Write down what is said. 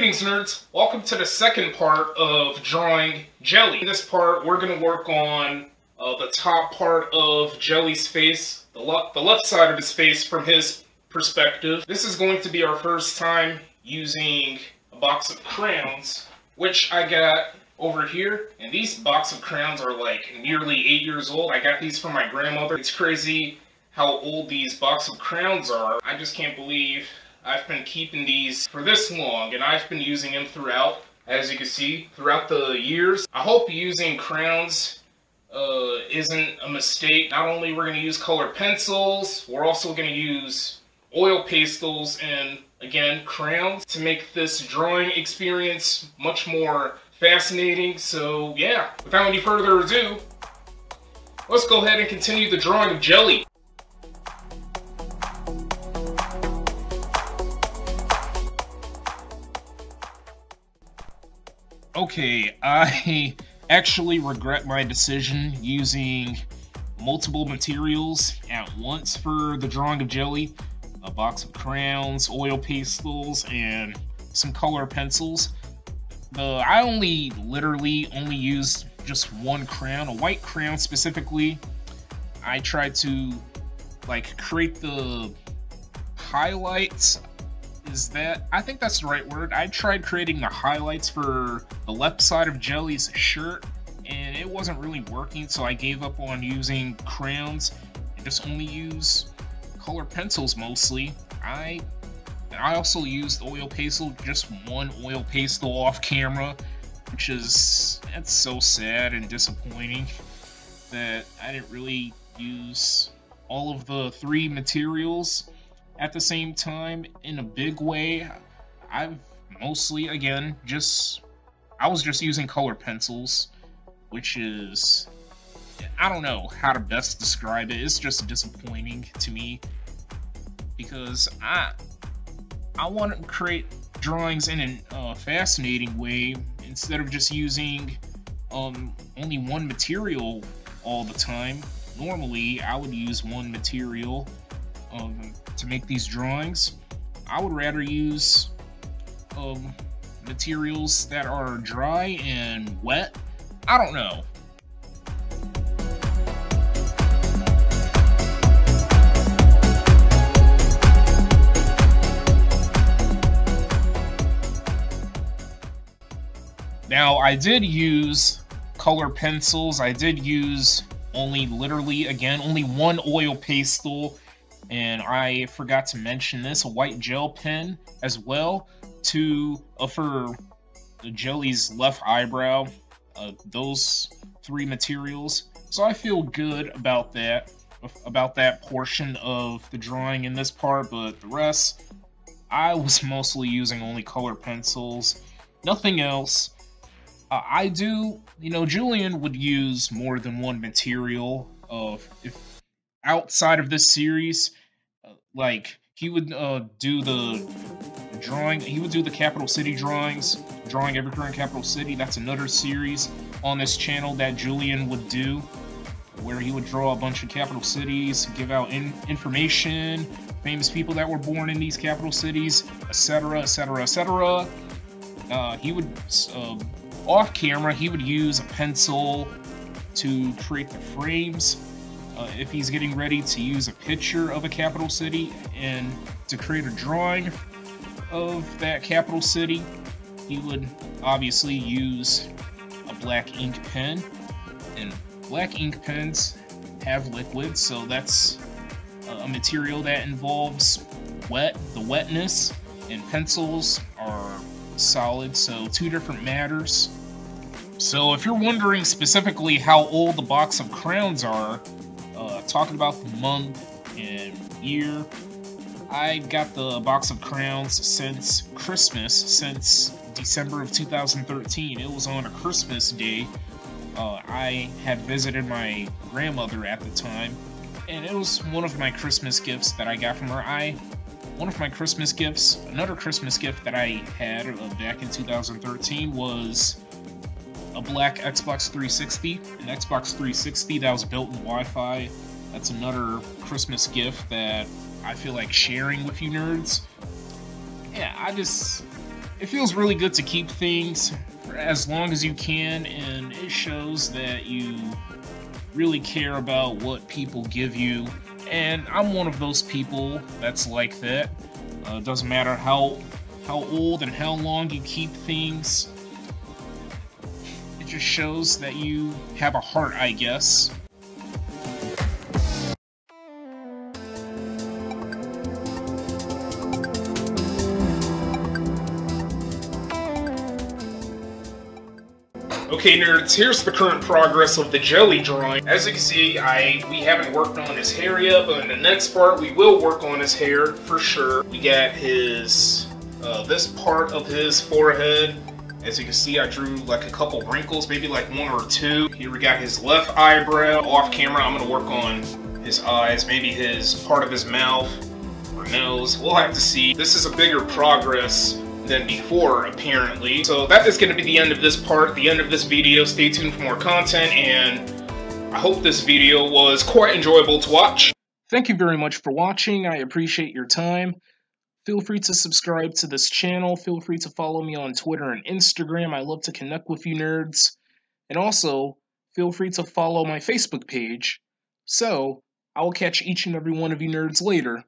Greetings, nerds. Welcome to the second part of drawing Jelly. In this part, we're going to work on the top part of Jelly's face, the left side of his face from his perspective. This is going to be our first time using a box of crayons, which I got over here. And these box of crayons are like nearly 8 years old. I got these from my grandmother. It's crazy how old these box of crayons are. I just can't believe I've been keeping these for this long, and I've been using them throughout, as you can see, throughout the years. I hope using crayons isn't a mistake. Not only we're going to use colored pencils, we're also going to use oil pastels and, again, crayons to make this drawing experience much more fascinating. So, yeah, without any further ado, let's go ahead and continue the drawing of Jelly. Okay, I actually regret my decision using multiple materials at once for the drawing of Jelly. A box of crayons, oil pastels, and some color pencils. I literally only used just one crayon, a white crayon specifically. I tried to create the highlights. I think that's the right word. I tried creating the highlights for the left side of Jelly's shirt, and it wasn't really working, so I gave up on using crayons and just only use color pencils mostly. I also used oil pastel, just one oil pastel off camera, that's so sad and disappointing that I didn't really use all of the three materials at the same time in a big way. I've mostly, again, I was just using color pencils, which is, I don't know how to best describe it. It's just disappointing to me because I want to create drawings in a fascinating way instead of just using only one material all the time. Normally, I would use one material to make these drawings. I would rather use materials that are dry and wet. I don't know. Now, I did use color pencils. I did use only one oil pastel. And I forgot to mention this, a white gel pen as well for Jelly's left eyebrow. Those three materials. So I feel good about that portion of the drawing in this part, but the rest, I was mostly using only color pencils, nothing else. Julian would use more than one material if outside of this series. He would do the drawing. He would do the capital city drawings, drawing every current capital city. That's another series on this channel that Julian would do, where he would draw a bunch of capital cities, give out information, famous people that were born in these capital cities, etc., etc., etc. He would, off camera, he would use a pencil to create the frames. If he's getting ready to use a picture of a capital city and to create a drawing of that capital city, he would obviously use a black ink pen. And black ink pens have liquid, so that's a material that involves the wetness, and pencils are solid, so two different matters. So if you're wondering specifically how old the box of crayons are, talking about the month and year, I got the box of crayons since Christmas, since December of 2013. It was on a Christmas day. I had visited my grandmother at the time, and it was one of my Christmas gifts that I got from her. Another Christmas gift that I had back in 2013 was a black Xbox 360, an Xbox 360 that was built in Wi-Fi. That's another Christmas gift that I feel like sharing with you nerds. Yeah, it feels really good to keep things for as long as you can, and it shows that you really care about what people give you. And I'm one of those people that's like that. Doesn't matter how old and how long you keep things. It just shows that you have a heart, I guess. Okay, nerds, here's the current progress of the jelly drawing. As you can see, we haven't worked on his hair yet, but in the next part, we will work on his hair for sure. We got his, this part of his forehead. As you can see, I drew like a couple wrinkles, maybe like 1 or 2. Here we got his left eyebrow. Off camera, I'm gonna work on his eyes, maybe his part of his mouth or nose. We'll have to see. This is a bigger progress than before, apparently. So that is going to be the end of this part, the end of this video. Stay tuned for more content, and I hope this video was quite enjoyable to watch. Thank you very much for watching. I appreciate your time. Feel free to subscribe to this channel. Feel free to follow me on Twitter and Instagram. I love to connect with you nerds. And also, feel free to follow my Facebook page. So, I will catch each and every one of you nerds later.